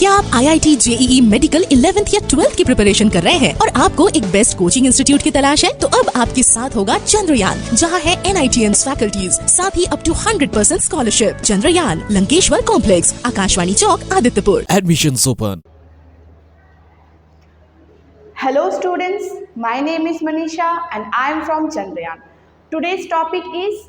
क्या आप IIT JEE medical 11th या 12th की प्रिपरेशन कर रहे हैं और आपको एक बेस्ट कोचिंग इंस्टीट्यूट की तलाश है? तो अब आपके साथ होगा चंद्रयान, जहां है NITN फैकल्टीज, साथ ही up to 100% scholarship. Chandrayaan, Lankeshwar complex, Akashvani chowk, Adityapur. Admissions open. Hello students, my name is Manisha and I am from Chandrayaan. Today's topic is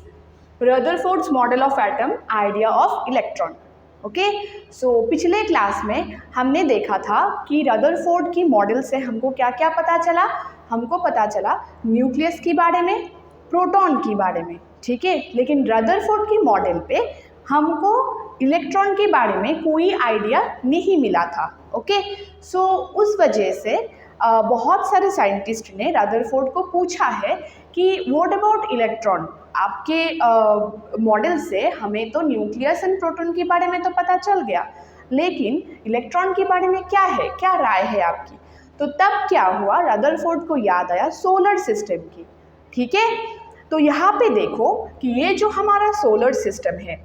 Rutherford's model of atom, idea of electron. Okay so पिछले class में हमने देखा था कि Rutherford की model से हमको क्या क्या पता चला। हमको पता चला न्यूक्लियस के बारे में, प्रोटॉन के बारे में, ठीक है। लेकिन रदरफोर्ड की मॉडल पे हमको इलेक्ट्रॉन के बारे में कोई आइडिया नहीं मिला था। ओके सो उस वजह से बहुत सारे साइंटिस्ट ने रदरफोर्ड को पूछा है कि व्हाट अबाउट इलेक्ट्रॉन। आपके मॉडल से हमें तो न्यूक्लियस एंड प्रोटॉन के बारे में तो पता चल गया, लेकिन इलेक्ट्रॉन के बारे में क्या है, क्या राय है आपकी। तो तब क्या हुआ, रदरफोर्ड को याद आया सोलर सिस्टम की, ठीक है। तो यहाँ पे देखो कि ये जो हमारा सोलर सिस्टम है,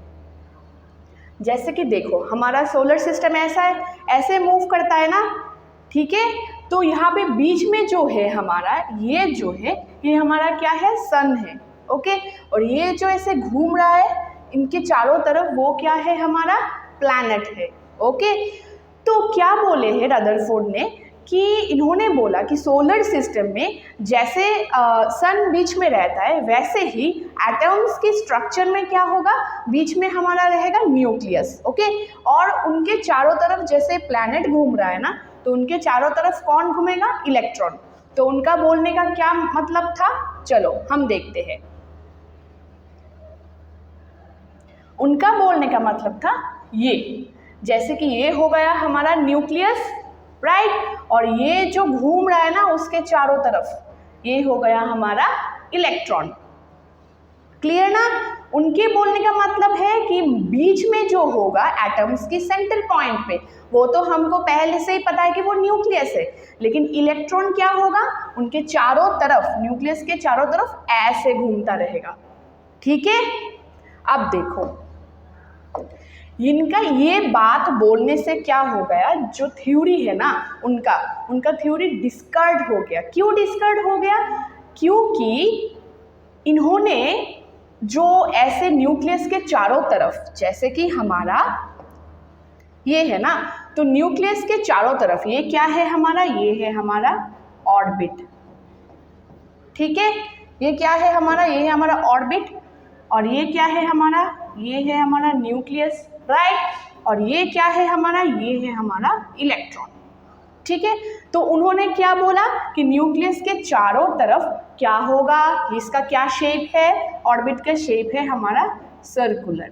जैसे कि देखो हमारा सोलर सिस्टम ऐसा है, ऐसे मूव करता है ना, ठीक है। तो यहाँ पे बीच में जो है हमारा, ये जो है ये हमारा क्या है, सन है, ओके। और ये जो ऐसे घूम रहा है इनके चारों तरफ, वो क्या है, हमारा प्लैनेट है, ओके। तो क्या बोले हैं रदरफोर्ड ने कि इन्होंने बोला कि सोलर सिस्टम में जैसे सन बीच में रहता है, वैसे ही एटम्स की स्ट्रक्चर में क्या होगा, बीच में हमारा रहेगा न्यूक्लियस, ओके। और उनके चारों तरफ जैसे प्लैनेट घूम रहा है ना, तो उनके चारों तरफ कौन घूमेगा, इलेक्ट्रॉन। तो उनका बोलने का क्या मतलब था, चलो हम देखते हैं। उनका बोलने का मतलब था ये, जैसे कि ये हो गया हमारा न्यूक्लियस, राइट, और ये जो घूम रहा है ना उसके चारों तरफ, ये हो गया हमारा इलेक्ट्रॉन। क्लियर ना। उनके बोलने का मतलब है कि बीच में जो होगा एटम्स की सेंटर पॉइंट पे, वो तो हमको पहले से ही पता है कि वो न्यूक्लियस है, लेकिन इलेक्ट्रॉन क्या होगा, उनके चारों तरफ, न्यूक्लियस के चारों तरफ ऐसे घूमता रहेगा, ठीक है। अब देखो इनका ये बात बोलने से क्या हो गया, जो थ्योरी है ना उनका थ्योरी डिस्कार्ड हो गया। क्यों डिस्कार्ड हो गया, क्योंकि इन्होंने जो ऐसे न्यूक्लियस के चारों तरफ, जैसे कि हमारा ये है ना, तो न्यूक्लियस के चारों तरफ ये क्या है हमारा, ये है हमारा ऑर्बिट, ठीक है। ये क्या है हमारा, ये है हमारा ऑर्बिट, और ये क्या है हमारा, ये है हमारा न्यूक्लियस, राइट। और ये क्या है हमारा, ये है हमारा इलेक्ट्रॉन, ठीक है। तो उन्होंने क्या बोला कि न्यूक्लियस के चारों तरफ क्या होगा, इसका क्या शेप है, ऑर्बिट का शेप है हमारा सर्कुलर,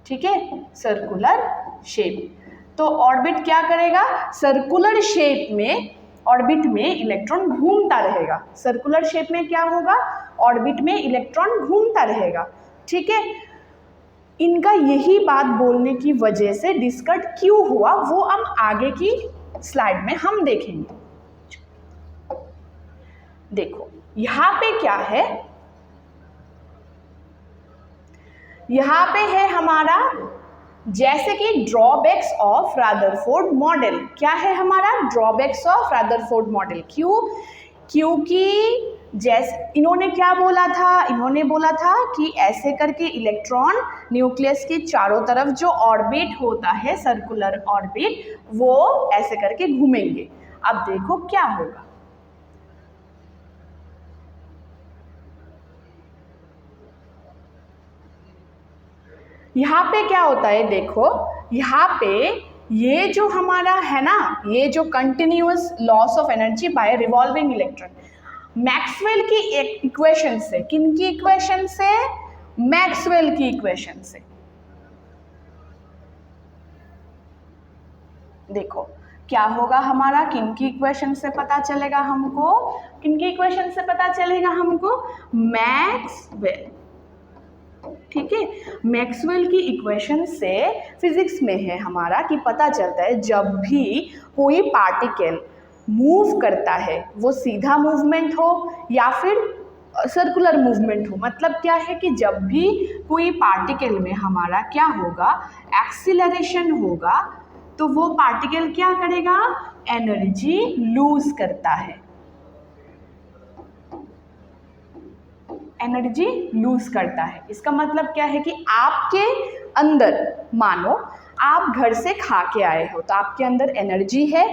ठीक है, सर्कुलर शेप। तो ऑर्बिट क्या करेगा, सर्कुलर शेप में ऑर्बिट में इलेक्ट्रॉन घूमता रहेगा। सर्कुलर शेप में क्या होगा, ऑर्बिट में इलेक्ट्रॉन घूमता रहेगा, ठीक है। इनका यही बात बोलने की वजह से डिस्कट क्यों हुआ, वो हम आगे की स्लाइड में हम देखेंगे। देखो यहाँ पे क्या है, यहाँ पे है हमारा जैसे कि ड्रॉबैक्स ऑफ रदरफोर्ड मॉडल। क्या है हमारा ड्रॉबैक्स ऑफ रदरफोर्ड मॉडल, क्यों, क्योंकि जैसे इन्होंने क्या बोला था, इन्होंने बोला था कि ऐसे करके इलेक्ट्रॉन न्यूक्लियस के चारों तरफ जो ऑर्बिट होता है, सर्कुलर ऑर्बिट, वो ऐसे करके घूमेंगे। अब देखो क्या होगा, यहाँ पे क्या होता है, देखो यहाँ पे ये जो हमारा है ना, ये जो continuous loss of energy by revolving electron, Maxwell की इक्वेशन से, किन की इक्वेशन से, मैक्सवेल की इक्वेशन से। देखो क्या होगा हमारा, किन की इक्वेशन से पता चलेगा हमको, किन की इक्वेशन से पता चलेगा हमको, मैक्सवेल, ठीक है। मैक्सवेल की इक्वेशन से फिजिक्स में है हमारा कि पता चलता है जब भी कोई पार्टिकल मूव करता है, वो सीधा मूवमेंट हो या फिर सर्कुलर मूवमेंट हो, मतलब क्या है कि जब भी कोई पार्टिकल में हमारा क्या होगा, एक्सीलरेशन होगा, तो वो पार्टिकल क्या करेगा, एनर्जी लूज करता है, एनर्जी लूज करता है। इसका मतलब क्या है कि आपके अंदर, मानो आप घर से खा के आए हो तो आपके अंदर एनर्जी है,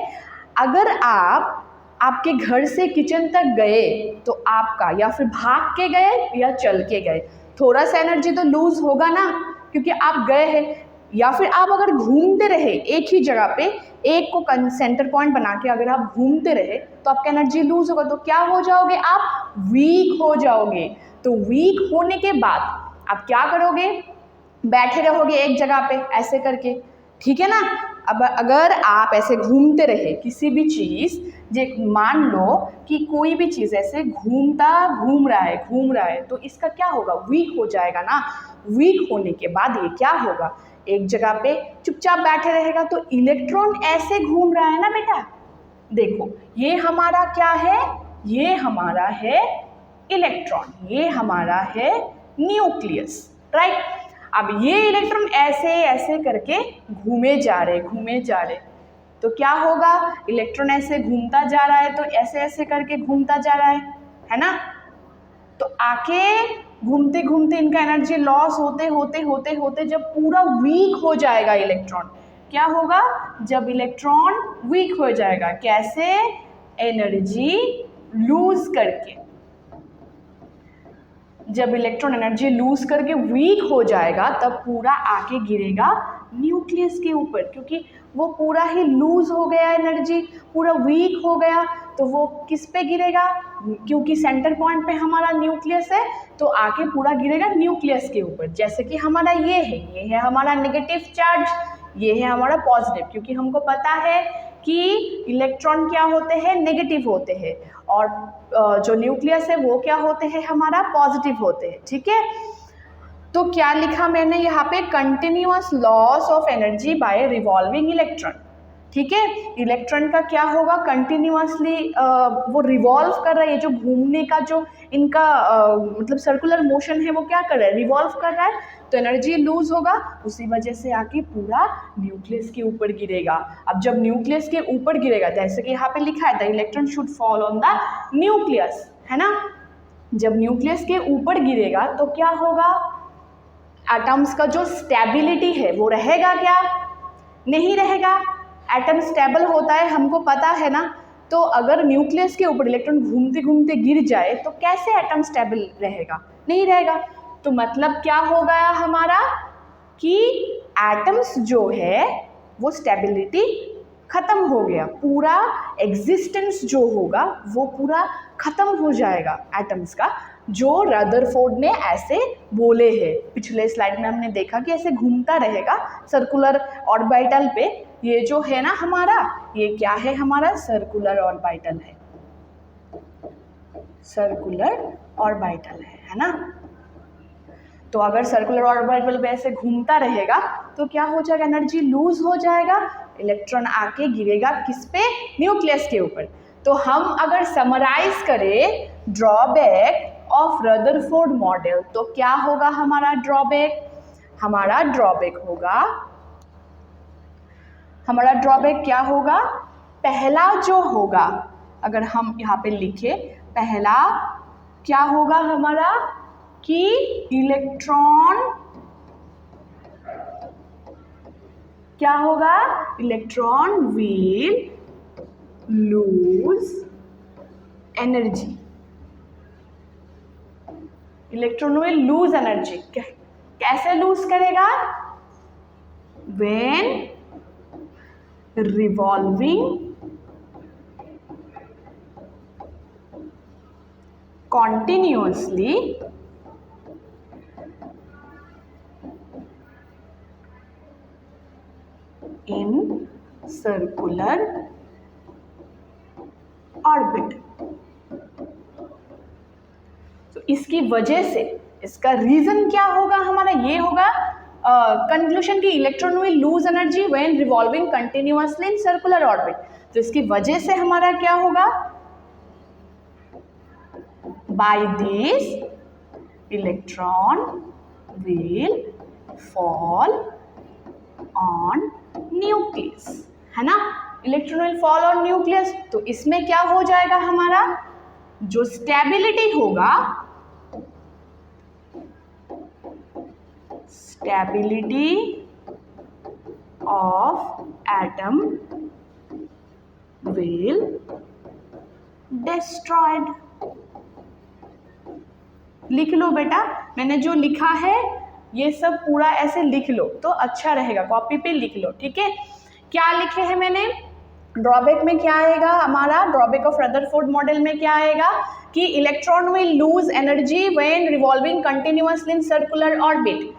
अगर आप आपके घर से किचन तक गए तो आपका, या फिर भाग के गए या चल के गए, थोड़ा सा एनर्जी तो लूज होगा ना, क्योंकि आप गए हैं। या फिर आप अगर घूमते रहे एक ही जगह पे, एक को सेंटर पॉइंट बना के अगर आप घूमते रहे तो आपका एनर्जी लूज होगा, तो क्या हो जाओगे, आप वीक हो जाओगे। तो वीक होने के बाद आप क्या करोगे, बैठे रहोगे एक जगह पे ऐसे करके, ठीक है ना। अब अगर आप ऐसे घूमते रहे किसी भी चीज़, मान लो कि कोई भी चीज़ ऐसे घूम रहा है, तो इसका क्या होगा, वीक हो जाएगा ना। वीक होने के बाद ये क्या होगा, एक जगह पे चुपचाप बैठे रहेगा। तो इलेक्ट्रॉन ऐसे घूम रहा है ना बेटा, देखो ये हमारा क्या है, ये हमारा है इलेक्ट्रॉन, ये हमारा है न्यूक्लियस, राइट। अब ये इलेक्ट्रॉन ऐसे ऐसे करके घूमे जा रहे, तो क्या होगा, इलेक्ट्रॉन ऐसे घूमता जा रहा है, तो ऐसे ऐसे करके घूमता जा रहा है ना। तो आके घूमते घूमते इनका एनर्जी लॉस होते जब पूरा वीक हो जाएगा इलेक्ट्रॉन, क्या होगा, जब इलेक्ट्रॉन वीक हो जाएगा, कैसे, एनर्जी लूज करके। जब इलेक्ट्रॉन एनर्जी लूज करके वीक हो जाएगा तब पूरा आके गिरेगा न्यूक्लियस के ऊपर, क्योंकि वो पूरा ही लूज हो गया, एनर्जी पूरा वीक हो गया, तो वो किस पे गिरेगा, क्योंकि सेंटर पॉइंट पे हमारा न्यूक्लियस है, तो आके पूरा गिरेगा न्यूक्लियस के ऊपर। जैसे कि हमारा ये है हमारा नेगेटिव चार्ज, ये है हमारा पॉजिटिव, क्योंकि हमको पता है कि इलेक्ट्रॉन क्या होते हैं, नेगेटिव होते हैं, और जो न्यूक्लियस है वो क्या होते हैं, हमारा पॉजिटिव होते हैं, ठीक है। तो क्या लिखा मैंने यहाँ पे, continuous loss of energy by revolving electron, ठीक है। इलेक्ट्रॉन का क्या होगा, कंटिन्यूअसली वो रिवॉल्व कर रहा है, ये जो घूमने का जो इनका मतलब सर्कुलर मोशन है वो क्या कर रहा है, रिवॉल्व कर रहा है, तो एनर्जी लूज होगा, उसी वजह से आके पूरा न्यूक्लियस के ऊपर गिरेगा। अब जब न्यूक्लियस के ऊपर गिरेगा, जैसे कि यहाँ पे लिखा है the electron should fall on the nucleus, है ना। जब न्यूक्लियस के ऊपर गिरेगा तो क्या होगा, एटम्स का जो स्टेबिलिटी है वो रहेगा क्या, नहीं रहेगा। एटम स्टेबल होता है, हमको पता है ना। तो अगर न्यूक्लियस के ऊपर इलेक्ट्रॉन घूमते घूमते गिर जाए तो कैसे एटम स्टेबल रहेगा, नहीं रहेगा। तो मतलब क्या हो गया हमारा, कि एटम्स जो है वो स्टेबिलिटी खत्म हो गया, पूरा एग्जिस्टेंस जो होगा वो पूरा खत्म हो जाएगा एटम्स का, जो रदरफोर्ड ने ऐसे बोले हैं। पिछले स्लाइड में हमने देखा कि ऐसे घूमता रहेगा सर्कुलर ऑर्बिटल पे, ये जो है ना हमारा, ये क्या है, हमारा सर्कुलर ऑर्बिटल है, सर्कुलर ऑर्बिटल है ना। तो अगर सर्कुलर ऑर्बिटल पे ऐसे घूमता रहेगा तो क्या हो जाएगा, एनर्जी लूज हो जाएगा, इलेक्ट्रॉन आके गिरेगा किस पे, न्यूक्लियस के ऊपर। तो हम अगर समराइज करें ड्रॉबैक ऑफ रदरफोर्ड मॉडल, तो क्या होगा हमारा ड्रॉबैक, हमारा ड्रॉबैक क्या होगा, पहला जो होगा, अगर हम यहाँ पे लिखे, पहला क्या होगा हमारा, कि इलेक्ट्रॉन क्या होगा, electron will lose energy, electron will lose energy. कैसे लूज करेगा, when revolving continuously in circular orbit। तो इसकी वजह से, इसका रीजन क्या होगा हमारा, ये होगा कंक्लूजन की electron will lose energy when revolving continuously in circular orbit. तो इसकी वजह से हमारा क्या होगा, by this electron will fall on nucleus, है ना। Electron will fall on nucleus, तो इसमें क्या हो जाएगा हमारा, जो स्टेबिलिटी होगा, stability of atom will destroyed. लिख लो बेटा, मैंने जो लिखा है ये सब पूरा ऐसे लिख लो तो अच्छा रहेगा, कॉपी पे लिख लो, ठीक है। क्या लिखे हैं मैंने, ड्रॉबैक में क्या आएगा हमारा, ड्रॉबैक ऑफ रदरफोर्ड मॉडल में क्या आएगा कि electron will lose energy when revolving continuously in circular orbit.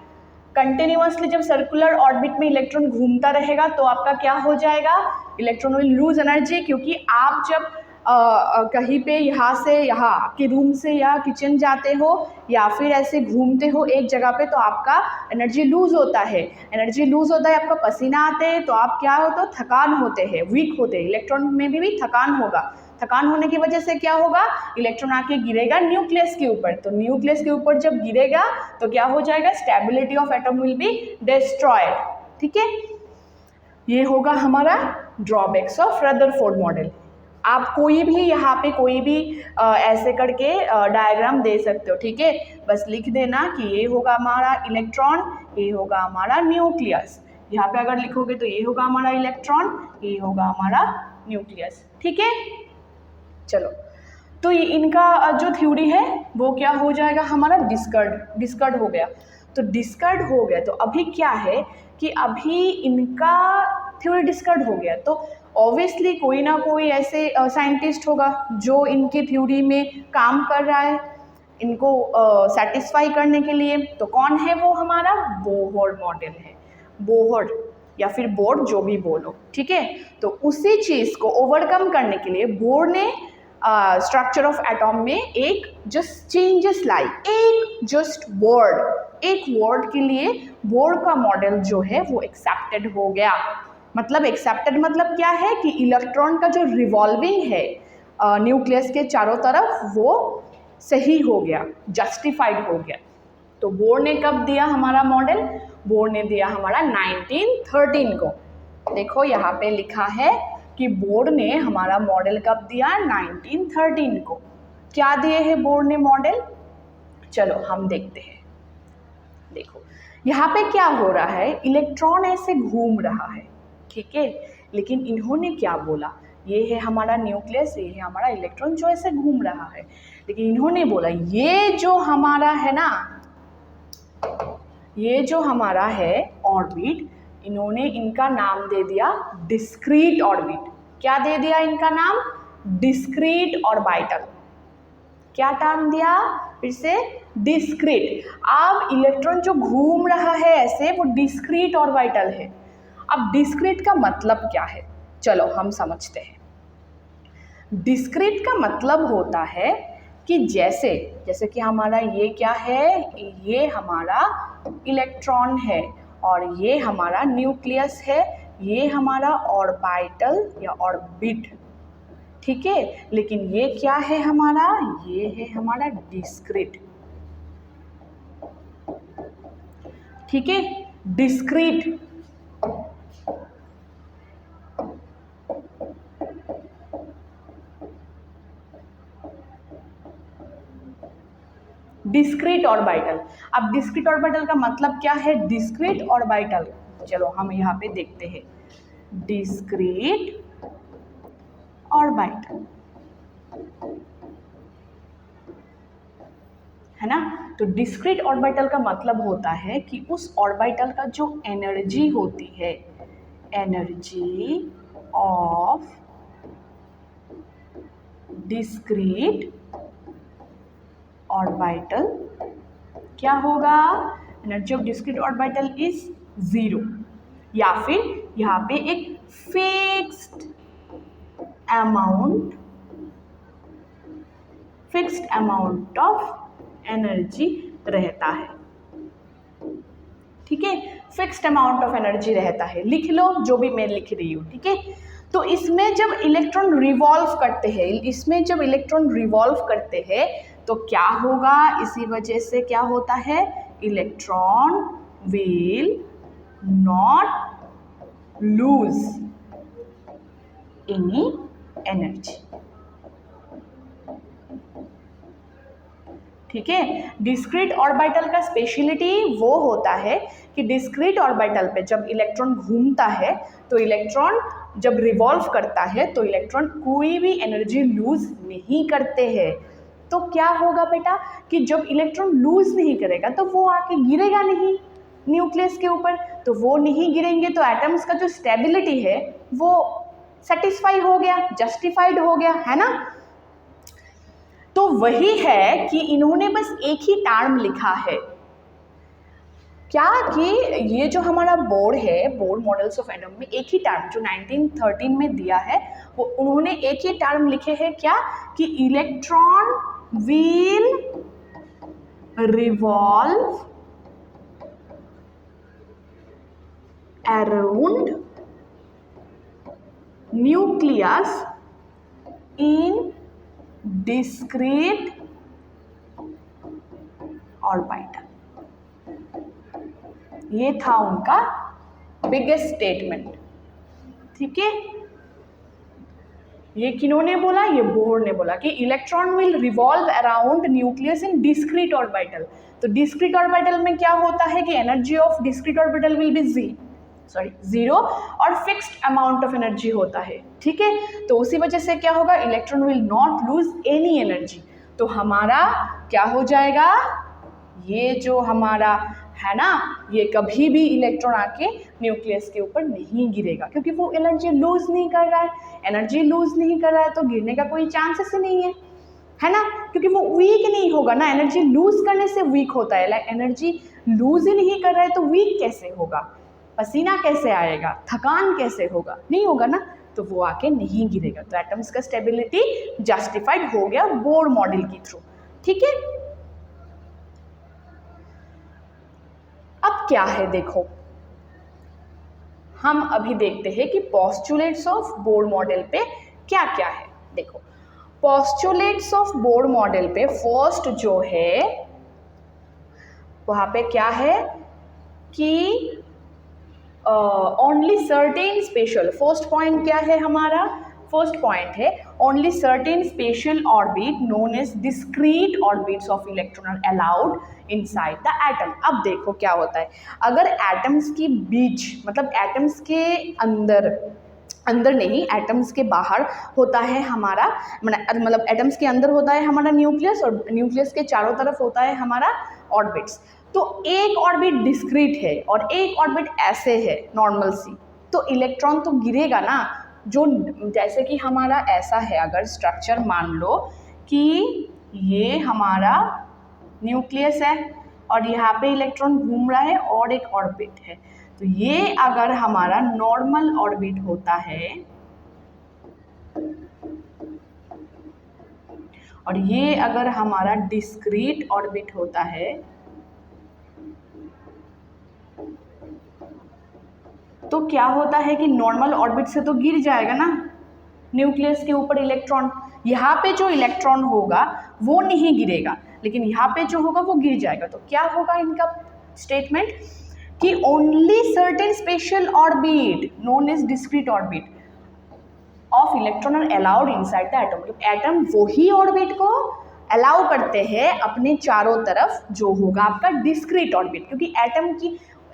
Continuously जब सर्कुलर ऑर्बिट में इलेक्ट्रॉन घूमता रहेगा तो आपका क्या हो जाएगा, इलेक्ट्रॉन विल लूज एनर्जी, क्योंकि आप जब कहीं पे यहाँ से यहाँ आपके रूम से या किचन जाते हो या फिर ऐसे घूमते हो एक जगह पे, तो आपका एनर्जी लूज होता है, एनर्जी लूज होता है, आपका पसीना आते हैं, तो आप क्या हो, तो थकान होते हैं, वीक होते हैं, इलेक्ट्रॉन में भी थकान होगा। थकान होने की वजह से क्या होगा, इलेक्ट्रॉन आके गिरेगा न्यूक्लियस के ऊपर, तो न्यूक्लियस के ऊपर जब गिरेगा तो क्या हो जाएगा, stability of atom will be destroyed, ठीक है। ये होगा हमारा ड्रॉबैक्स ऑफ रदरफोर्ड मॉडल। आप कोई भी यहाँ पे कोई भी ऐसे करके डायग्राम दे सकते हो, ठीक है। बस लिख देना कि ये होगा हमारा इलेक्ट्रॉन, ये होगा हमारा न्यूक्लियस। यहाँ पे अगर लिखोगे तो ये होगा हमारा इलेक्ट्रॉन, ये होगा हमारा न्यूक्लियस, ठीक है। चलो, तो ये इनका जो थ्योरी है वो क्या हो जाएगा हमारा, डिस्कर्ड हो गया। तो डिस्कर्ड हो गया, तो अभी क्या है कि अभी इनका थ्योरी डिस्कर्ड हो गया, तो ऑब्वियसली कोई ना कोई ऐसे साइंटिस्ट होगा जो इनकी थ्योरी में काम कर रहा है इनको सेटिस्फाई करने के लिए। तो कौन है वो, हमारा बोहर मॉडल है, बोहर या फिर बोर, जो भी बोलो, ठीक है। तो उसी चीज़ को ओवरकम करने के लिए बोर ने स्ट्रक्चर ऑफ एटॉम में एक जस्ट चेंजेस लाई, एक जस्ट वर्ड, एक वर्ड के लिए बोर का मॉडल जो है वो एक्सेप्टेड हो गया। मतलब एक्सेप्टेड मतलब क्या है कि इलेक्ट्रॉन का जो रिवॉल्विंग है न्यूक्लियस के चारों तरफ वो सही हो गया, जस्टिफाइड हो गया। तो बोर ने कब दिया हमारा मॉडल, बोर ने दिया हमारा 1913 को। देखो यहाँ पे लिखा है कि बोर ने हमारा मॉडल कब दिया, 1913 को। क्या दिए हैं बोर ने मॉडल, चलो हम देखते हैं। देखो यहाँ पे क्या हो रहा है, इलेक्ट्रॉन ऐसे घूम रहा है, ठीक है, लेकिन इन्होंने क्या बोला, ये है हमारा न्यूक्लियस, ये है हमारा इलेक्ट्रॉन जो ऐसे घूम रहा है, लेकिन इन्होंने बोला ये जो हमारा है ना, ये जो हमारा है ऑर्बिट, इन्होंने इनका नाम दे दिया डिस्क्रीट ऑर्बिट। क्या दे दिया इनका नाम, डिस्क्रीट ऑर्बिटल। क्या टर्म दिया, फिर से डिस्क्रीट। अब इलेक्ट्रॉन जो घूम रहा है ऐसे, वो डिस्क्रीट ऑर्बिटल है। अब डिस्क्रीट का मतलब क्या है, चलो हम समझते हैं। डिस्क्रीट का मतलब होता है कि जैसे जैसे कि हमारा ये क्या है, ये हमारा इलेक्ट्रॉन है और ये हमारा न्यूक्लियस है, ये हमारा ऑर्बिटल या ऑर्बिट, ठीक है। लेकिन ये क्या है हमारा, ये है हमारा डिस्क्रीट, ठीक है, डिस्क्रीट। Discrete orbital. अब डिस्क्रीट ऑर्बिटल का मतलब क्या है, डिस्क्रीट ऑर्बिटल, चलो हम यहाँ पे देखते हैं। डिस्क्रीट ऑर्बिटल है ना। तो डिस्क्रीट ऑर्बिटल का मतलब होता है कि उस ऑर्बिटल का जो एनर्जी होती है, एनर्जी ऑफ डिस्क्रीट ऑर्बिटल क्या होगा, energy of discrete orbital is 0, या फिर यहाँ पे एक फिक्स्ड अमाउंट ऑफ एनर्जी रहता है, ठीक है, फिक्स्ड अमाउंट ऑफ एनर्जी रहता है। लिख लो जो भी मैं लिख रही हूँ, ठीक है। तो इसमें जब इलेक्ट्रॉन रिवॉल्व करते हैं, तो क्या होगा, इसी वजह से क्या होता है, electron will not lose any energy. ठीक है, डिस्क्रीट ऑर्बिटल का स्पेशलिटी वो होता है कि डिस्क्रीट ऑर्बिटल पे जब इलेक्ट्रॉन घूमता है तो इलेक्ट्रॉन जब रिवॉल्व करता है तो इलेक्ट्रॉन कोई भी एनर्जी लूज नहीं करते हैं. तो क्या होगा बेटा कि जब इलेक्ट्रॉन लूज नहीं करेगा तो वो आके गिरेगा नहीं न्यूक्लियस के ऊपर, तो वो नहीं गिरेंगे तो एटम्स का जो स्टेबिलिटी है वो सेटिस्फाई हो गया, जस्टिफाइड हो गया, है ना. तो वही है कि इन्होंने बस एक ही टर्म लिखा है क्या कि ये जो हमारा बोर्ड है, बोर्ड मॉडल्स ऑफ एटम में एक ही टर्म जो 1913 में दिया है वो उन्होंने एक ही टर्म लिखे हैं क्या कि electron will revolve around nucleus in discrete orbital. ये था उनका बिगेस्ट स्टेटमेंट. ठीक है, ये किन्होंने बोला, ये बोर ने बोला कि electron will revolve around nucleus in discrete orbital. तो डिस्क्रीट ऑर्बिटल में क्या होता है कि energy of discrete orbital will be zero और फिक्स्ड अमाउंट ऑफ एनर्जी होता है. ठीक है, तो उसी वजह से क्या होगा, electron will not lose any energy. तो हमारा क्या हो जाएगा, ये जो हमारा है ना, ये कभी भी इलेक्ट्रॉन आके न्यूक्लियस के ऊपर नहीं गिरेगा क्योंकि वो एनर्जी लूज नहीं कर रहा है. एनर्जी लूज नहीं कर रहा है तो गिरने का कोई चांसेस नहीं है ना, क्योंकि वो वीक नहीं होगा ना. एनर्जी लूज करने से वीक होता है, एनर्जी लूज ही नहीं कर रहा है तो वीक कैसे होगा, पसीना कैसे आएगा, थकान कैसे होगा, नहीं होगा ना, तो वो आके नहीं गिरेगा. तो एटम्स का स्टेबिलिटी जस्टिफाइड हो गया बोर मॉडल के थ्रू. ठीक है, अब क्या है देखो, हम अभी देखते हैं कि पोस्टुलेट्स ऑफ बोर मॉडल पे क्या क्या है. देखो, पोस्टुलेट्स ऑफ बोर मॉडल पे फर्स्ट जो है वहां पे क्या है कि only certain special, first point क्या है हमारा, फर्स्ट पॉइंट है only certain special orbit known as discrete orbits of electron are allowed inside the atom. अब देखो क्या होता है, अगर एटम्स के बीच मतलब एटम्स के अंदर नहीं, एटम्स के बाहर होता है हमारा, मतलब एटम्स के अंदर होता है हमारा न्यूक्लियस और न्यूक्लियस के चारों तरफ होता है हमारा ऑर्बिट्स. तो एक ऑर्बिट डिस्क्रीट है और एक ऑर्बिट ऐसे है नॉर्मल सी, तो इलेक्ट्रॉन तो गिरेगा ना. जो जैसे कि हमारा ऐसा है, अगर स्ट्रक्चर मान लो कि ये हमारा न्यूक्लियस है और यहाँ पे इलेक्ट्रॉन घूम रहा है और एक ऑर्बिट है, तो ये अगर हमारा नॉर्मल ऑर्बिट होता है और ये अगर हमारा डिस्क्रीट ऑर्बिट होता है तो क्या होता है कि नॉर्मल ऑर्बिट से तो गिर जाएगा ना न्यूक्लियस के ऊपर इलेक्ट्रॉन. यहाँ पे जो इलेक्ट्रॉन होगा वो नहीं गिरेगा, लेकिन यहाँ पे जो होगा वो गिर जाएगा. तो क्या होगा इनका स्टेटमेंट कि only certain special orbit known as discrete orbit of electron are allowed inside the atom. Atom वही ऑर्बिट को अलाउ करते हैं अपने चारों तरफ जो होगा आपका डिस्क्रीट ऑर्बिट, क्योंकि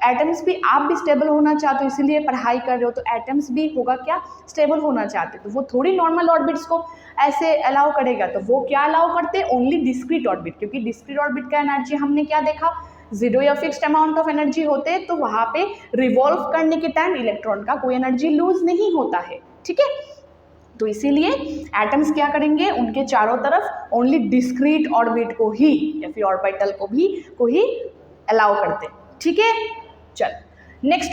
एटम्स भी आप भी स्टेबल होना चाहते हो, इसीलिए पढ़ाई कर रहे हो, तो एटम्स भी होगा क्या, स्टेबल होना चाहते, तो वो थोड़ी नॉर्मल ऑर्बिट्स को ऐसे अलाउ करेगा. तो वो क्या अलाउ करते हैं, ओनली डिस्क्रीट ऑर्बिट, क्योंकि डिस्क्रीट ऑर्बिट का एनर्जी हमने क्या देखा, जीरो या फिक्स्ड अमाउंट ऑफ एनर्जी होते हैं, तो वहाँ पे रिवॉल्व करने के टाइम इलेक्ट्रॉन का कोई एनर्जी लूज नहीं होता है. ठीक है, तो इसीलिए एटम्स क्या करेंगे, उनके चारों तरफ ओनली डिस्क्रीट ऑर्बिट को ही या फिर ऑर्बिटल को ही अलाउ करते. ठीक है, चल नेक्स्ट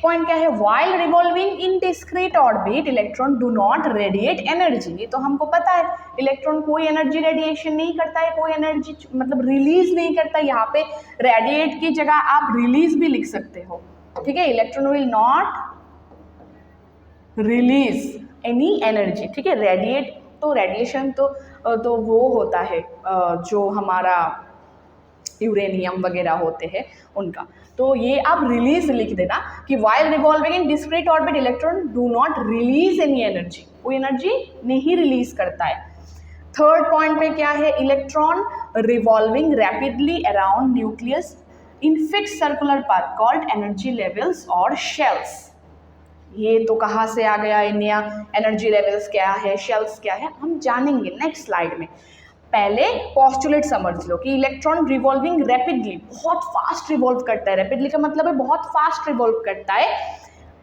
पॉइंट क्या है, while revolving in discrete orbit electron do not radiate energy. ये तो हमको पता है, इलेक्ट्रॉन कोई एनर्जी रेडिएशन नहीं करता है, कोई एनर्जी मतलब रिलीज नहीं करता. यहाँ पे रेडिएट की जगह आप रिलीज भी लिख सकते हो. ठीक है, electron will not release any energy. ठीक है, रेडिएट तो रेडिएशन तो वो होता है जो हमारा यूरेनियम वगैरह होते हैं उनका। तो ये आप रिलीज लिख देना कि while revolving in discrete orbit electron do not release any energy, कोई एनर्जी नहीं रिलीज करता है। थर्ड पॉइंट पे क्या है, electron revolving rapidly around nucleus in fix circular path called energy levels और शेल्स। ये तो कहाँ से आ गया नया, एनर्जी लेवल्स क्या है, शेल्स क्या है, हम जानेंगे नेक्स्ट स्लाइड में। पहले पोस्टुलेट समझ लो कि इलेक्ट्रॉन रिवॉल्विंग रैपिडली, बहुत फास्ट रिवॉल्व करता है, रैपिडली का मतलब है बहुत फास्ट रिवॉल्व करता है।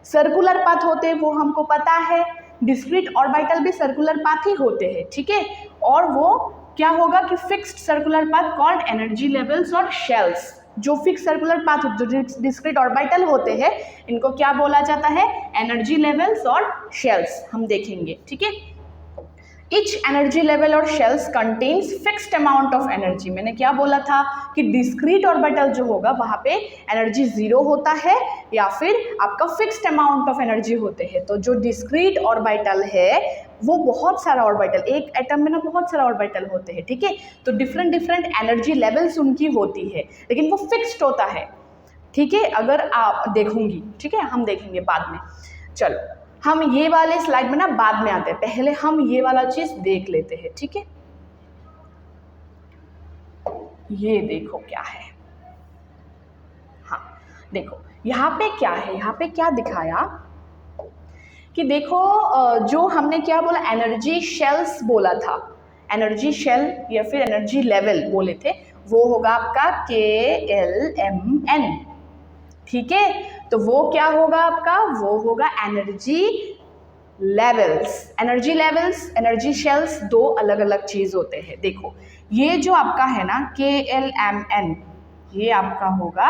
सर्कुलर पाथ होते हैं वो हमको पता है, डिस्क्रीट ऑर्बिटल भी सर्कुलर पाथ ही होते हैं, ठीक है। और वो क्या होगा कि fixed circular path called energy levels और शेल्स। जो फिक्स सर्कुलर पाथ, जो डिस्क्रीट ऑर्बिटल होते हैं, इनको क्या बोला जाता है, एनर्जी लेवल्स और शेल्स, हम देखेंगे, ठीक है। Each energy level और shells contains fixed amount of energy। मैंने क्या बोला था कि डिस्क्रीट ऑर्बिटल जो होगा वहाँ पे एनर्जी जीरो होता है या फिर आपका फिक्स्ड अमाउंट ऑफ एनर्जी होते हैं। तो जो डिस्क्रीट ऑर्बिटल है वो बहुत सारा ऑर्बिटल, एक एटम में ना बहुत सारा ऑर्बिटल होते हैं, ठीक है। तो डिफरेंट डिफरेंट एनर्जी लेवल्स उनकी होती है, लेकिन वो फिक्स्ड होता है, ठीक है। अगर आप देखूंगी, ठीक है, हम देखेंगे बाद में। चलो हम ये वाले स्लाइड में ना बाद में आते हैं, पहले हम ये वाला चीज देख लेते हैं, ठीक है। ये देखो क्या है, हाँ देखो यहाँ पे क्या है, यहाँ पे क्या दिखाया कि देखो जो हमने क्या बोला, एनर्जी शेल्स बोला था, एनर्जी शेल या फिर एनर्जी लेवल बोले थे, वो होगा आपका KLMN, ठीक है। तो वो क्या होगा आपका, वो होगा energy levels. Energy levels, energy shells दो अलग अलग चीज होते हैं। देखो ये जो आपका है ना KLMN, ये आपका होगा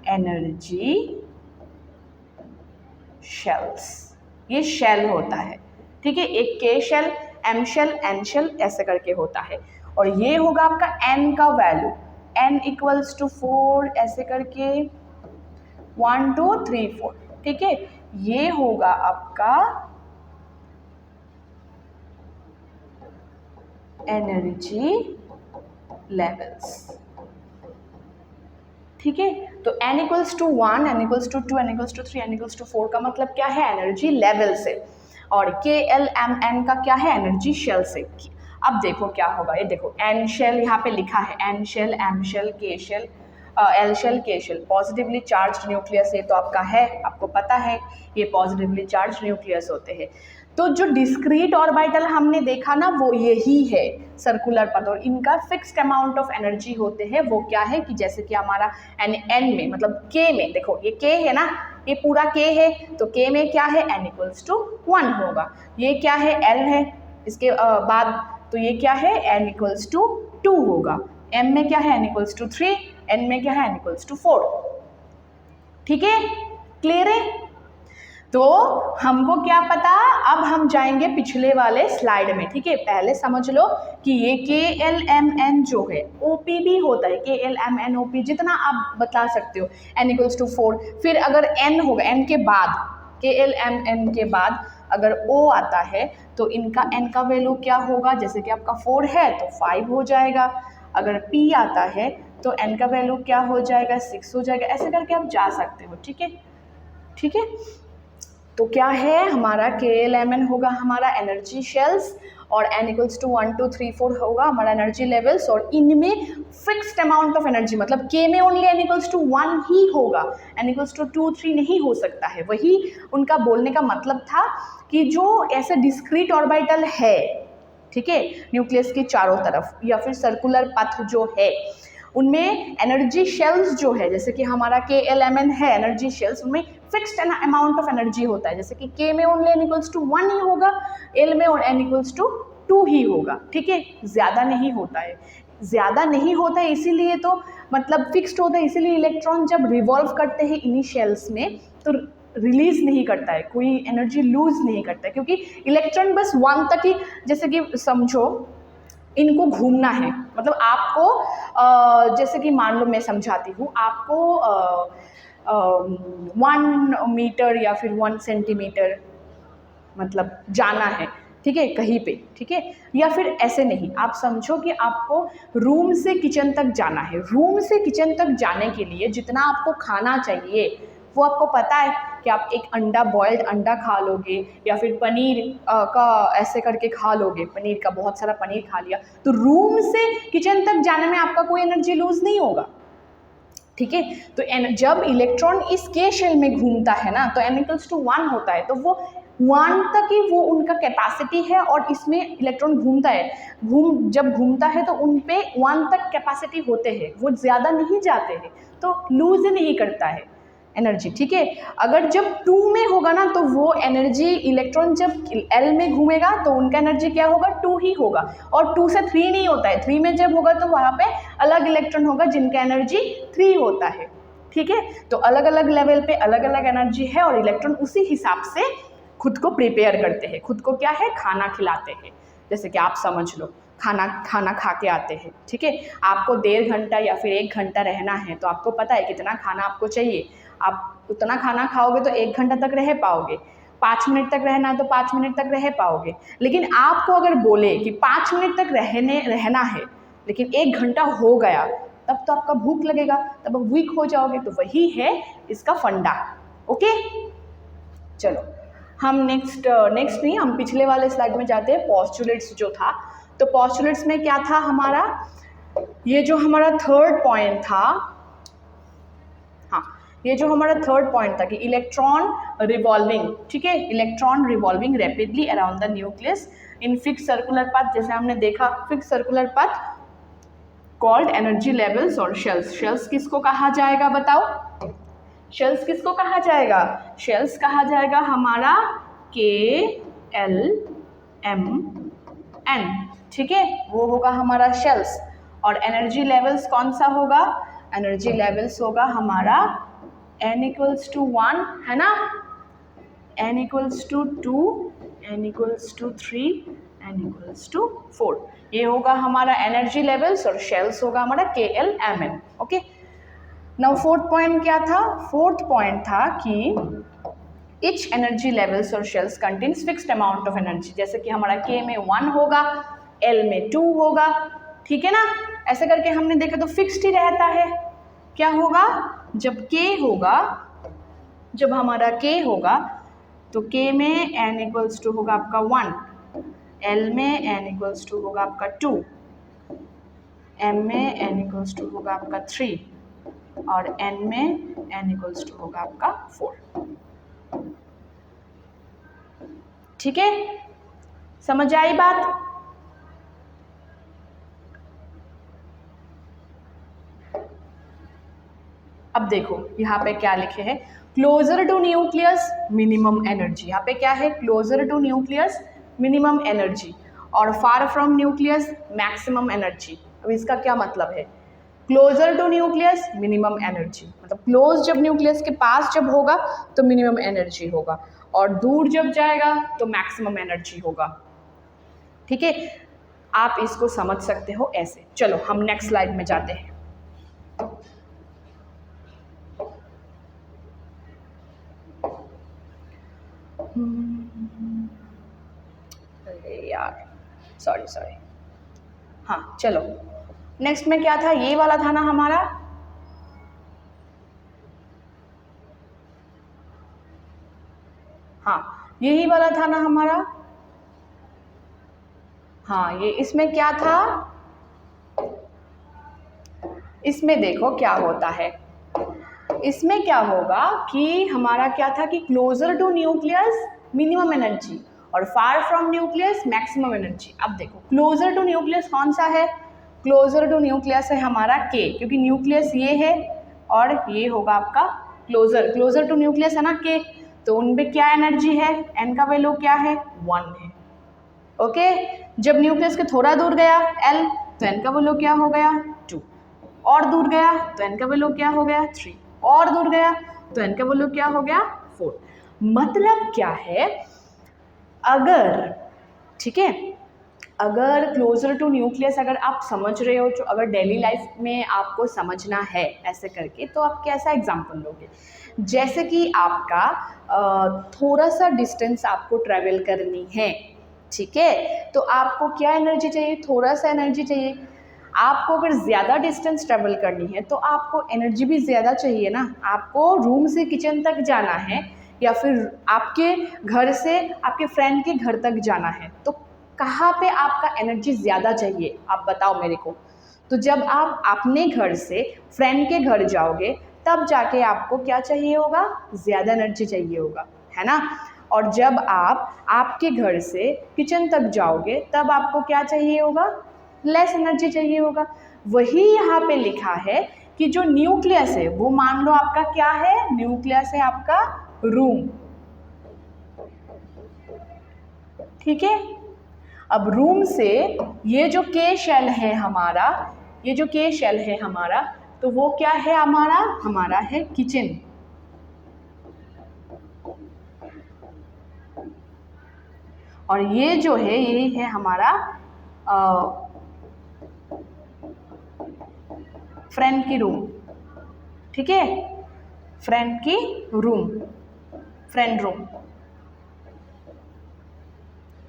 एनर्जी शेल्स, ये शेल होता है, ठीक है। एक K shell, M shell, N shell ऐसे करके होता है। और ये होगा आपका N का वैल्यू, N इक्वल्स टू 4 ऐसे करके 1 2 3 4, ठीक है। ये होगा आपका एनर्जी लेवल्स, ठीक है। तो n equals to 1, n equals to 2, n equals to 3, n equals to 4 का मतलब क्या है, एनर्जी लेवल से। और KLMN का क्या है, एनर्जी शेल से। अब देखो क्या होगा, ये देखो N शेल यहाँ पे लिखा है, N shell, M shell, K shell, L shell, K shell. Positively charge nucleus है तो आपका है, आपको पता है ये पॉजिटिवली चार्ज न्यूक्लियस होते हैं। तो जो डिस्क्रीट ऑर्बिटल हमने देखा ना वो यही है, सर्कुलर पाथ, और इनका फिक्स्ड अमाउंट ऑफ एनर्जी होते हैं। वो क्या है कि जैसे कि हमारा N में मतलब K में, देखो ये K है ना, ये पूरा K है, तो K में क्या है, N इक्वल्स टू 1 होगा। ये क्या है, L है, इसके बाद तो ये क्या है, N इक्वल्स टू 2 होगा। M में क्या है, N इक्वल्स टू 3, N में क्या है, N इक्वल्स टू 4, ठीक है, क्लियर है। तो हमको क्या पता, अब हम जाएंगे पिछले वाले स्लाइड में, ठीक है। पहले समझ लो कि ये KLMN जो है OP भी होता है, KLMN OP जितना आप बता सकते हो, N इक्वल्स टू 4। फिर अगर N होगा, N के बाद, KLMN के बाद अगर O आता है तो इनका N का वैल्यू क्या होगा, जैसे कि आपका 4 है तो 5 हो जाएगा। अगर P आता है तो N का वैल्यू क्या हो जाएगा, 6 हो जाएगा। ऐसे करके आप जा सकते हो, ठीक है, ठीक है। तो क्या है हमारा, KLMN होगा हमारा एनर्जी शेल्स, और N इक्वल्स टू 1 2 3 4 होगा हमारा एनर्जी लेवल्स। और इनमें फिक्स्ड अमाउंट ऑफ एनर्जी, मतलब K में ओनली N इक्वल्स टू 1 ही होगा, N इक्वल्स टू 2 3 नहीं हो सकता है। वही उनका बोलने का मतलब था कि जो ऐसे डिस्क्रीट ऑर्बिटल है, ठीक है, न्यूक्लियस के चारों तरफ या फिर सर्कुलर पथ जो है, उनमें एनर्जी शेल्स जो है, जैसे कि हमारा KLMN है एनर्जी शेल्स, उनमें फिक्स्ड अमाउंट ऑफ एनर्जी होता है। जैसे कि K में ओनली N इक्वल्स टू 1 ही होगा, L में और N इक्वल्स टू 2 ही होगा, ठीक है, ज़्यादा नहीं होता है। ज़्यादा नहीं होता है इसीलिए तो मतलब फिक्स्ड होता है, इसीलिए इलेक्ट्रॉन जब रिवॉल्व करते हैं इन्हीं शेल्स में तो रिलीज नहीं करता है, कोई एनर्जी लूज नहीं करता है, क्योंकि इलेक्ट्रॉन बस 1 तक ही, जैसे कि समझो इनको घूमना है, मतलब आपको जैसे कि मान लो मैं समझाती हूँ, आपको 1 मीटर या फिर 1 सेंटीमीटर मतलब जाना है, ठीक है, कहीं पे, ठीक है। या फिर ऐसे नहीं, आप समझो कि आपको रूम से किचन तक जाना है। रूम से किचन तक जाने के लिए जितना आपको खाना चाहिए वो आपको पता है कि आप एक अंडा, बॉइल्ड अंडा खा लोगे या फिर पनीर का ऐसे करके खा लोगे, पनीर का बहुत सारा पनीर खा लिया, तो रूम से किचन तक जाने में आपका कोई एनर्जी लूज नहीं होगा, ठीक है। तो जब इलेक्ट्रॉन इस के शेल में घूमता है ना, तो n=1 होता है, तो वो 1 तक ही वो उनका कैपेसिटी है, और इसमें इलेक्ट्रॉन घूमता है, जब घूमता है तो उन पे 1 तक कैपेसिटी होते हैं, वो ज़्यादा नहीं जाते हैं, तो लूज नहीं करता है एनर्जी, ठीक है। अगर जब 2 में होगा ना, तो वो एनर्जी, इलेक्ट्रॉन जब L में घूमेगा तो उनका एनर्जी क्या होगा, 2 ही होगा, और 2 से 3 नहीं होता है। 3 में जब होगा तो वहाँ पे अलग इलेक्ट्रॉन होगा जिनका एनर्जी 3 होता है, ठीक है। तो अलग अलग लेवल पे अलग अलग एनर्जी है, और इलेक्ट्रॉन उसी हिसाब से खुद को प्रिपेयर करते हैं, खुद को क्या है, खाना खिलाते हैं। जैसे कि आप समझ लो, खाना खा के आते हैं, ठीक है। आपको 1.5 घंटा या फिर 1 घंटा रहना है, तो आपको पता है कितना खाना आपको चाहिए, आप उतना खाना खाओगे तो 1 घंटा तक रह पाओगे। 5 मिनट तक रहना है तो 5 मिनट तक रह पाओगे। लेकिन आपको अगर बोले कि 5 मिनट तक रहना है, लेकिन 1 घंटा हो गया, तब तो आपका भूख लगेगा, तब आप वीक हो जाओगे। तो वही है इसका फंडा, ओके। चलो हम नेक्स्ट नहीं, हम पिछले वाले स्लाइड में जाते हैं। पोस्टुलेट्स जो था, तो पोस्टुलेट्स में क्या था हमारा, ये जो हमारा थर्ड पॉइंट था, हाँ, ये जो हमारा थर्ड पॉइंट था कि इलेक्ट्रॉन रिवॉल्विंग, ठीक है, electron revolving rapidly around the nucleus in fix circular path. जैसे हमने देखा fix circular path called energy levels और शेल्स। शेल्स किसको कहा जाएगा बताओ, शेल्स किसको कहा जाएगा, शेल्स कहा जाएगा हमारा KLMN, ठीक है, वो होगा हमारा शेल्स। और एनर्जी लेवल्स कौन सा होगा, एनर्जी लेवल्स होगा हमारा n=1, है ना, n=2, n=3, n=4, ये होगा हमारा एनर्जी लेवल्स, और शेल्स होगा हमारा KLMN, okay. Now fourth point क्या था, फोर्थ पॉइंट था कि इच एनर्जी लेवल्स और shells contains fixed amount of energy. जैसे कि हमारा K में 1 होगा, L में 2 होगा, ठीक है ना, ऐसे करके हमने देखा तो फिक्स्ड ही रहता है। क्या होगा, जब हमारा K होगा तो K में n=2 होगा आपका 1, L में n=2 होगा आपका 2, M में n=2 होगा आपका 3, और N में n=2 होगा आपका 4, ठीक है, समझ आई बात। अब देखो यहाँ पे क्या लिखे हैं, closer to nucleus minimum energy. यहाँ पे क्या है, closer to nucleus minimum energy, और far from nucleus maximum energy. अब इसका क्या मतलब है, closer to nucleus minimum energy, मतलब क्लोज जब न्यूक्लियस के पास जब होगा तो मिनिमम एनर्जी होगा, और दूर जब जाएगा तो मैक्सिमम एनर्जी होगा, ठीक है। आप इसको समझ सकते हो ऐसे। चलो हम नेक्स्ट स्लाइड में जाते हैं। अरे यार, सॉरी, हाँ चलो नेक्स्ट में क्या था, ये वाला था ना हमारा, हाँ यही वाला था ना हमारा, हाँ ये इसमें क्या था, इसमें देखो क्या होता है, इसमें क्या होगा कि हमारा क्या था कि closer to nucleus minimum energy और far from nucleus maximum energy. अब देखो क्लोजर टू न्यूक्लियस कौन सा है, क्लोजर टू न्यूक्लियस है हमारा K, क्योंकि न्यूक्लियस ये है और ये होगा आपका क्लोजर टू न्यूक्लियस है ना K, तो उनमें क्या एनर्जी है, N का वैल्यू क्या है 1 है, ओके। जब न्यूक्लियस के थोड़ा दूर गया L, तो N का वैल्यू क्या हो गया 2, और दूर गया तो N का वैल्यू क्या हो गया 3, और दूर गया तो N का वैल्यू क्या हो गया 4। मतलब क्या है, अगर, ठीक है, अगर क्लोजर टू न्यूक्लियस अगर आप समझ रहे हो, जो अगर डेली लाइफ में आपको समझना है ऐसे करके, तो आप कैसा एग्जाम्पल लोगे, जैसे कि आपका थोड़ा सा डिस्टेंस आपको ट्रैवल करनी है, ठीक है। तो आपको क्या एनर्जी चाहिए, थोड़ा सा एनर्जी चाहिए। आपको अगर ज़्यादा डिस्टेंस ट्रेवल करनी है तो आपको एनर्जी भी ज़्यादा चाहिए ना। आपको रूम से किचन तक जाना है या फिर आपके घर से आपके फ्रेंड के घर तक जाना है, तो कहाँ पे आपका एनर्जी ज़्यादा चाहिए, आप बताओ मेरे को। तो जब आप अपने घर से फ्रेंड के घर जाओगे तब जाके आपको क्या चाहिए होगा, ज़्यादा एनर्जी चाहिए होगा, है ना। और जब आप आपके घर से किचन तक जाओगे तब आपको क्या चाहिए होगा, लेस एनर्जी चाहिए होगा। वही यहाँ पे लिखा है कि जो न्यूक्लियस है वो मान लो आपका क्या है, न्यूक्लियस है आपका रूम, ठीक है। अब रूम से ये जो के शेल है हमारा, ये जो के शेल है हमारा, तो वो क्या है हमारा है किचन। और ये जो है यही है हमारा फ्रेंड की रूम, ठीक है, फ्रेंड की रूम, फ्रेंड रूम,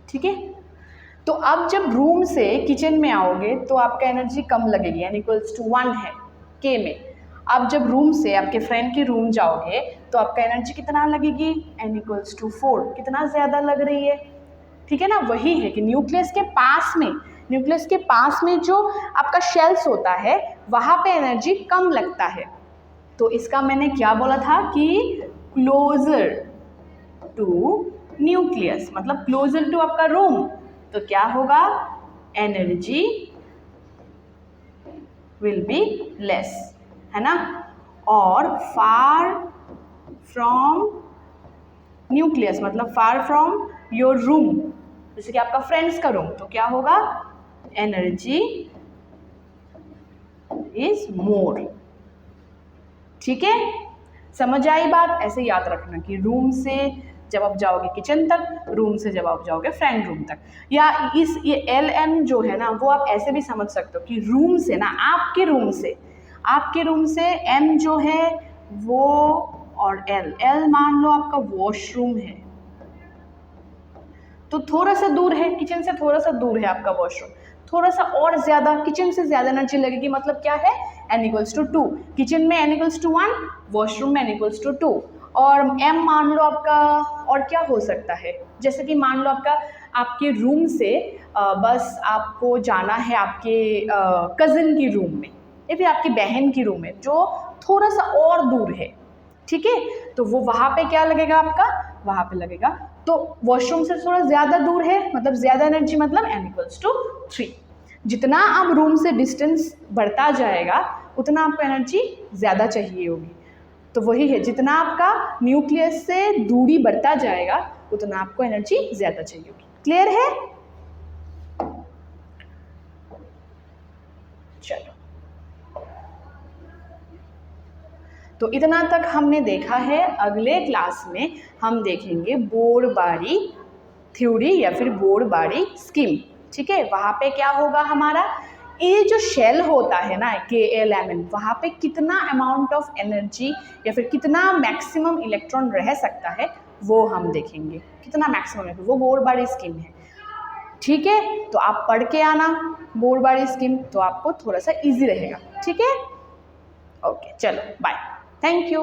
ठीक है। तो अब जब रूम से किचन में आओगे तो आपका एनर्जी कम लगेगी, यानी इक्वल्स टू 1 है के में। अब जब रूम से आपके फ्रेंड के रूम जाओगे तो आपका एनर्जी कितना लगेगी, n इक्वल्स टू 4, कितना ज़्यादा लग रही है, ठीक है ना। वही है कि न्यूक्लियस के पास में जो आपका शेल्स होता है वहाँ पे एनर्जी कम लगता है। तो इसका मैंने क्या बोला था कि क्लोजर टू न्यूक्लियस, मतलब क्लोजर टू आपका रूम, तो क्या होगा, एनर्जी विल बी लेस, है ना। और फार फ्रॉम न्यूक्लियस मतलब फार फ्रॉम योर रूम, जैसे कि आपका फ्रेंड्स का रूम, तो क्या होगा, एनर्जी इज मोर, ठीक है। समझ आई बात। ऐसे याद रखना कि रूम से जब आप जाओगे किचन तक, रूम से जब आप जाओगे फ्रेंड रूम तक, या ये एल एम जो है ना वो आप ऐसे भी समझ सकते हो कि रूम से ना, आपके रूम से एम जो है वो, और एल मान लो आपका वॉशरूम है, तो थोड़ा सा दूर है, किचन से थोड़ा सा दूर है आपका वॉशरूम, थोड़ा सा और ज़्यादा, किचन से ज़्यादा एनर्जी लगेगी, मतलब क्या है, n इक्वल्स टू 2, किचन में n इक्वल्स टू 1, वॉशरूम में n इक्वल्स टू 2। और m मान लो आपका, और क्या हो सकता है, जैसे कि मान लो आपके रूम से बस आपको जाना है आपके कज़न की रूम में या फिर आपकी बहन की रूम में जो थोड़ा सा और दूर है, ठीक है। तो वो वहाँ पे क्या लगेगा आपका, वहाँ पे लगेगा, तो वॉशरूम से थोड़ा ज़्यादा दूर है, मतलब ज़्यादा एनर्जी, मतलब n इक्वल्स टू 3। जितना आप रूम से डिस्टेंस बढ़ता जाएगा उतना आपको एनर्जी ज़्यादा चाहिए होगी। तो वही है, जितना आपका न्यूक्लियस से दूरी बढ़ता जाएगा उतना आपको एनर्जी ज़्यादा चाहिए होगी। क्लियर है? चलो, तो इतना तक हमने देखा है। अगले क्लास में हम देखेंगे बोर-बारी थ्योरी या फिर बोर-बारी स्कीम, ठीक है। वहाँ पे क्या होगा हमारा, ये जो शेल होता है ना KLMN, वहाँ पे कितना अमाउंट ऑफ एनर्जी या फिर कितना मैक्सिमम इलेक्ट्रॉन रह सकता है वो हम देखेंगे, कितना मैक्सिमम है, वो बोर-बारी स्कीम है, ठीक है। तो आप पढ़ के आना बोर-बारी स्कीम, तो आपको थोड़ा सा इजी रहेगा, ठीक है। ओके, चलो बाय, थैंक यू।